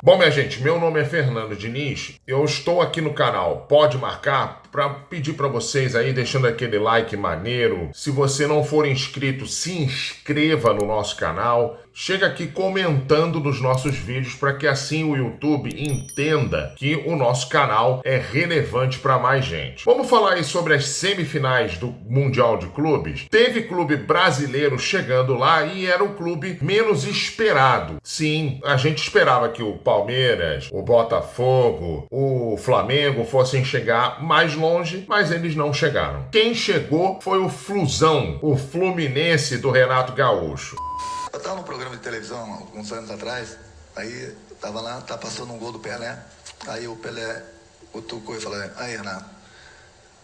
Bom, minha gente, meu nome é Fernando Diniz. Eu estou aqui no canal Pode Marcar para pedir para vocês aí, deixando aquele like maneiro. Se você não for inscrito, se inscreva no nosso canal. Chega aqui comentando nos nossos vídeos para que assim o YouTube entenda que o nosso canal é relevante para mais gente. Vamos falar aí sobre as semifinais do Mundial de Clubes. Teve clube brasileiro chegando lá e era o clube menos esperado. Sim, a gente esperava que o Palmeiras, o Botafogo, o Flamengo fossem chegar mais longe, mas eles não chegaram. Quem chegou foi o Flusão, o Fluminense do Renato Gaúcho. Eu tava num programa de televisão alguns anos atrás, aí tava lá, tá passando um gol do Pelé, aí o Pelé cutucou e falou: aí Renato,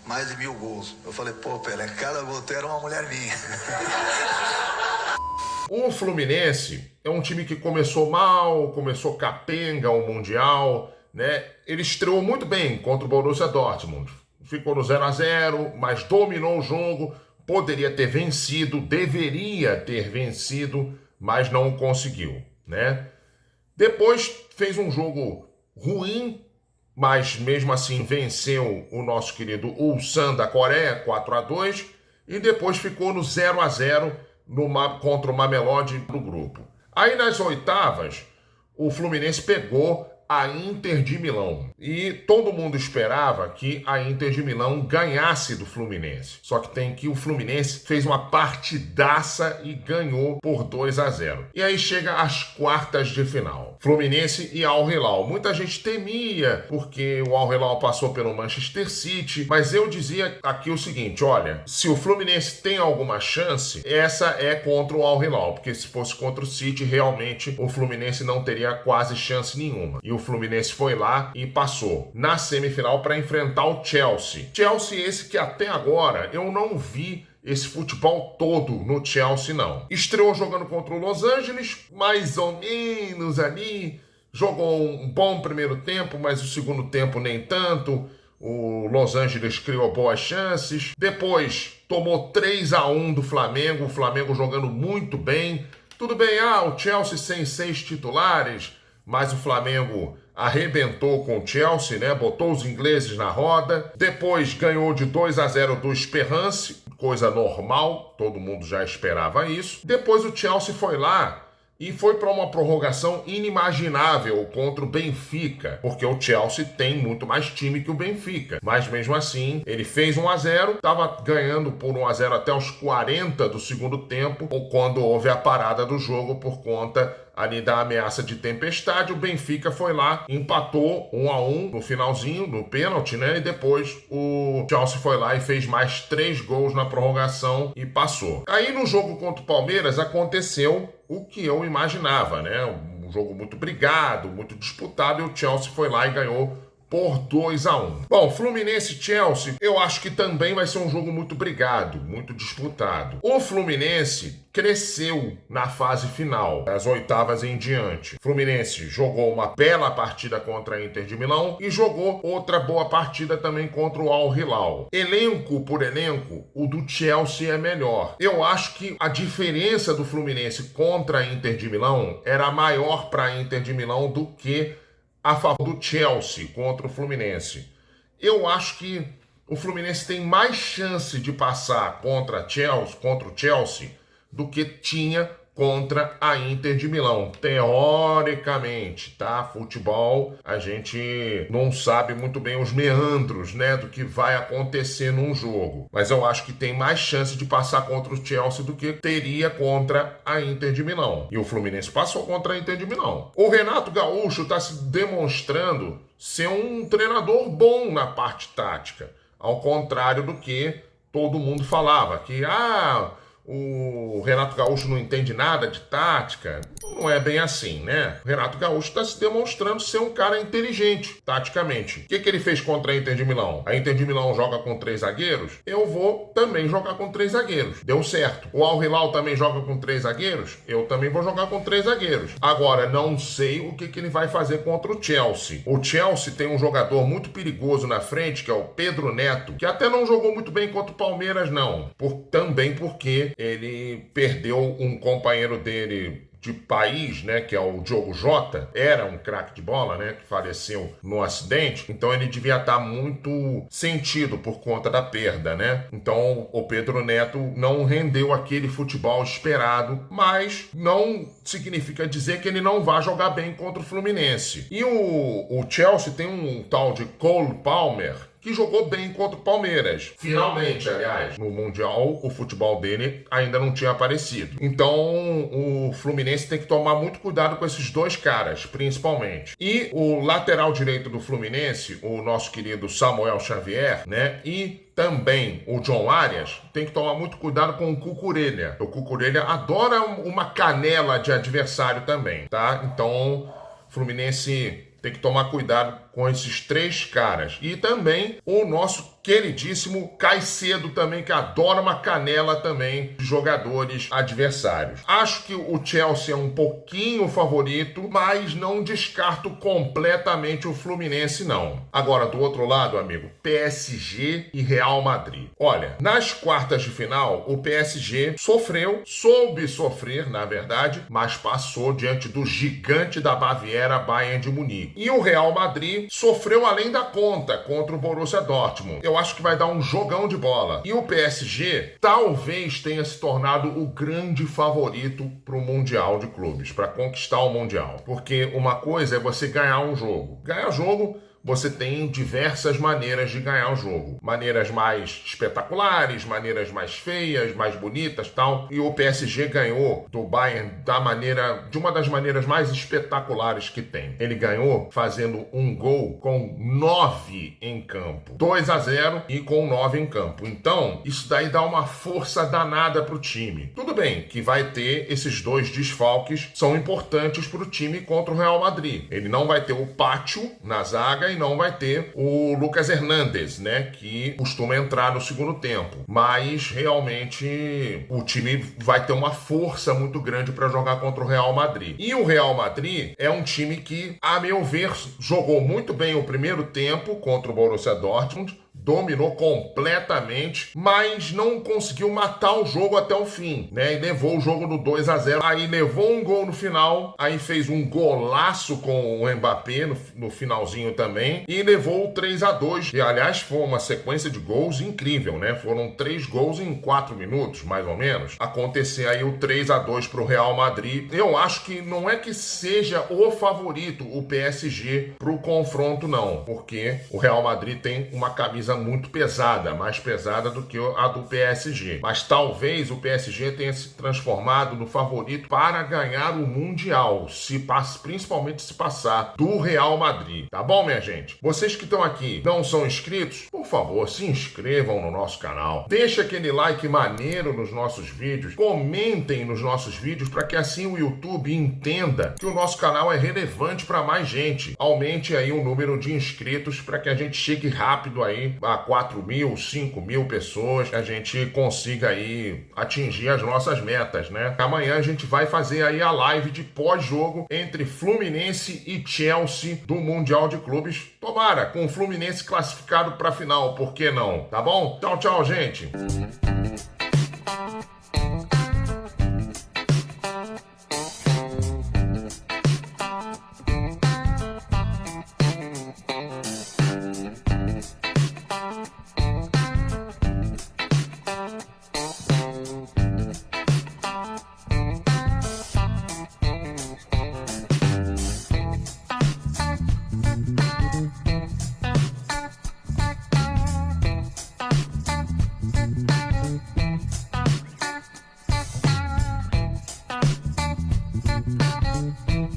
mais de 1000 gols. Eu falei: pô Pelé, cada gol era uma mulher minha. O Fluminense é um time que começou mal, começou capenga o Mundial, né? Ele estreou muito bem contra o Borussia Dortmund. Ficou no 0-0, mas dominou o jogo, poderia ter vencido, deveria ter vencido, mas não conseguiu, né? Depois fez um jogo ruim, mas mesmo assim venceu o nosso querido Ulsan da Coreia, 4-2, e depois ficou no 0-0 contra o Mamelodi do grupo. Aí nas oitavas, o Fluminense pegou a Inter de Milão. E todo mundo esperava que a Inter de Milão ganhasse do Fluminense. Só que tem que o Fluminense fez uma partidaça e ganhou por 2-0. E aí chega às quartas de final. Fluminense e Al Hilal. Muita gente temia porque o Al Hilal passou pelo Manchester City, mas eu dizia aqui o seguinte, olha, se o Fluminense tem alguma chance, essa é contra o Al Hilal, porque se fosse contra o City, realmente o Fluminense não teria quase chance nenhuma. E o Fluminense foi lá e passou na semifinal para enfrentar o Chelsea. Chelsea esse que até agora eu não vi esse futebol todo no Chelsea, não. Estreou jogando contra o Los Angeles, mais ou menos ali. Jogou um bom primeiro tempo, mas o segundo tempo nem tanto. O Los Angeles criou boas chances. Depois tomou 3-1 do Flamengo. O Flamengo jogando muito bem. Tudo bem, o Chelsea sem 6 titulares, mas o Flamengo arrebentou com o Chelsea, né? Botou os ingleses na roda. Depois ganhou de 2-0 do Esperance, coisa normal, todo mundo já esperava isso. Depois o Chelsea foi lá e foi para uma prorrogação inimaginável contra o Benfica, porque o Chelsea tem muito mais time que o Benfica. Mas mesmo assim, ele fez 1-0, estava ganhando por 1-0 até os 40 do segundo tempo, ou quando houve a parada do jogo por conta ali da ameaça de tempestade. O Benfica foi lá, empatou 1-1 no finalzinho, no pênalti, né? E depois o Chelsea foi lá e fez mais 3 gols na prorrogação e passou. Aí no jogo contra o Palmeiras aconteceu o que eu imaginava, né? Um jogo muito brigado, muito disputado, e o Chelsea foi lá e ganhou por 2-1. Bom, Fluminense e Chelsea, eu acho que também vai ser um jogo muito brigado, muito disputado. O Fluminense cresceu na fase final, das oitavas em diante. Fluminense jogou uma bela partida contra a Inter de Milão e jogou outra boa partida também contra o Al Hilal. Elenco por elenco, o do Chelsea é melhor. Eu acho que a diferença do Fluminense contra a Inter de Milão era maior para a Inter de Milão do que a favor do Chelsea contra o Fluminense. Eu acho que o Fluminense tem mais chance de passar contra o Chelsea do que tinha contra a Inter de Milão. Teoricamente, tá? Futebol, a gente não sabe muito bem os meandros, né, do que vai acontecer num jogo. Mas eu acho que tem mais chance de passar contra o Chelsea do que teria contra a Inter de Milão. E o Fluminense passou contra a Inter de Milão. O Renato Gaúcho está se demonstrando ser um treinador bom na parte tática. Ao contrário do que todo mundo falava, que o Renato Gaúcho não entende nada de tática. Não é bem assim, né? O Renato Gaúcho está se demonstrando ser um cara inteligente, taticamente. O que ele fez contra a Inter de Milão? A Inter de Milão joga com 3 zagueiros? Eu vou também jogar com 3 zagueiros. Deu certo. O Al Hilal também joga com 3 zagueiros? Eu também vou jogar com 3 zagueiros. Agora, não sei o que ele vai fazer contra o Chelsea. O Chelsea tem um jogador muito perigoso na frente, que é o Pedro Neto, que até não jogou muito bem contra o Palmeiras, não. Também porque ele perdeu um companheiro dele de país, né, que é o Diogo Jota, era um craque de bola, né, que faleceu no acidente, então ele devia estar muito sentido por conta da perda, né? Então o Pedro Neto não rendeu aquele futebol esperado, mas não significa dizer que ele não vai jogar bem contra o Fluminense. E o Chelsea tem um tal de Cole Palmer, que jogou bem contra o Palmeiras. Finalmente, aliás, no Mundial, o futebol dele ainda não tinha aparecido. Então, o Fluminense tem que tomar muito cuidado com esses dois caras, principalmente. E o lateral direito do Fluminense, o nosso querido Samuel Xavier, né? E também o John Arias, tem que tomar muito cuidado com o Cucurella. O Cucurella adora uma canela de adversário também, tá? Então, o Fluminense tem que tomar cuidado com esses três caras. E também o nosso queridíssimo Caicedo também, que adora uma canela também de jogadores adversários. Acho que o Chelsea é um pouquinho favorito, mas não descarto completamente o Fluminense, não. Agora, do outro lado, amigo, PSG e Real Madrid. Olha, nas quartas de final, o PSG soube sofrer, na verdade, mas passou diante do gigante da Baviera, Bayern de Munique. E o Real Madrid sofreu além da conta contra o Borussia Dortmund. Eu acho que vai dar um jogão de bola. E o PSG talvez tenha se tornado o grande favorito para o Mundial de Clubes, para conquistar o Mundial. Porque uma coisa é você ganhar um jogo. Ganhar jogo, você tem diversas maneiras de ganhar o jogo. Maneiras mais espetaculares, maneiras mais feias, mais bonitas, tal. E o PSG ganhou do Bayern de uma das maneiras mais espetaculares que tem. Ele ganhou fazendo um gol com 9 em campo. 2-0 e com 9 em campo. Então, isso daí dá uma força danada pro time. Tudo bem que vai ter esses dois desfalques, são importantes pro time contra o Real Madrid. Ele não vai ter o Pátio na zaga e não vai ter o Lucas Hernandes, né, que costuma entrar no segundo tempo. Mas realmente o time vai ter uma força muito grande para jogar contra o Real Madrid. E o Real Madrid é um time que, a meu ver, jogou muito bem o primeiro tempo contra o Borussia Dortmund, dominou completamente, mas não conseguiu matar o jogo até o fim, né? E levou o jogo no 2-0, aí levou um gol no final, aí fez um golaço com o Mbappé no finalzinho também, e levou o 3-2, e aliás foi uma sequência de gols incrível, né? Foram 3 gols em 4 minutos, mais ou menos. Acontecer aí o 3-2 pro Real Madrid. Eu acho que não é que seja o favorito, o PSG, pro confronto, não, porque o Real Madrid tem uma camisa muito pesada, mais pesada do que a do PSG. Mas talvez o PSG tenha se transformado no favorito para ganhar o Mundial, principalmente se passar do Real Madrid. Tá bom, minha gente? Vocês que estão aqui não são inscritos, por favor, se inscrevam no nosso canal. Deixa aquele like maneiro nos nossos vídeos. Comentem nos nossos vídeos para que assim o YouTube entenda que o nosso canal é relevante para mais gente. Aumente aí o número de inscritos para que a gente chegue rápido aí a 4.000, 5.000 pessoas, que a gente consiga aí atingir as nossas metas, né? Amanhã a gente vai fazer aí a live de pós-jogo entre Fluminense e Chelsea do Mundial de Clubes. Tomara, com o Fluminense classificado para a final, por que não? Tá bom? Tchau, tchau, gente! Thank you.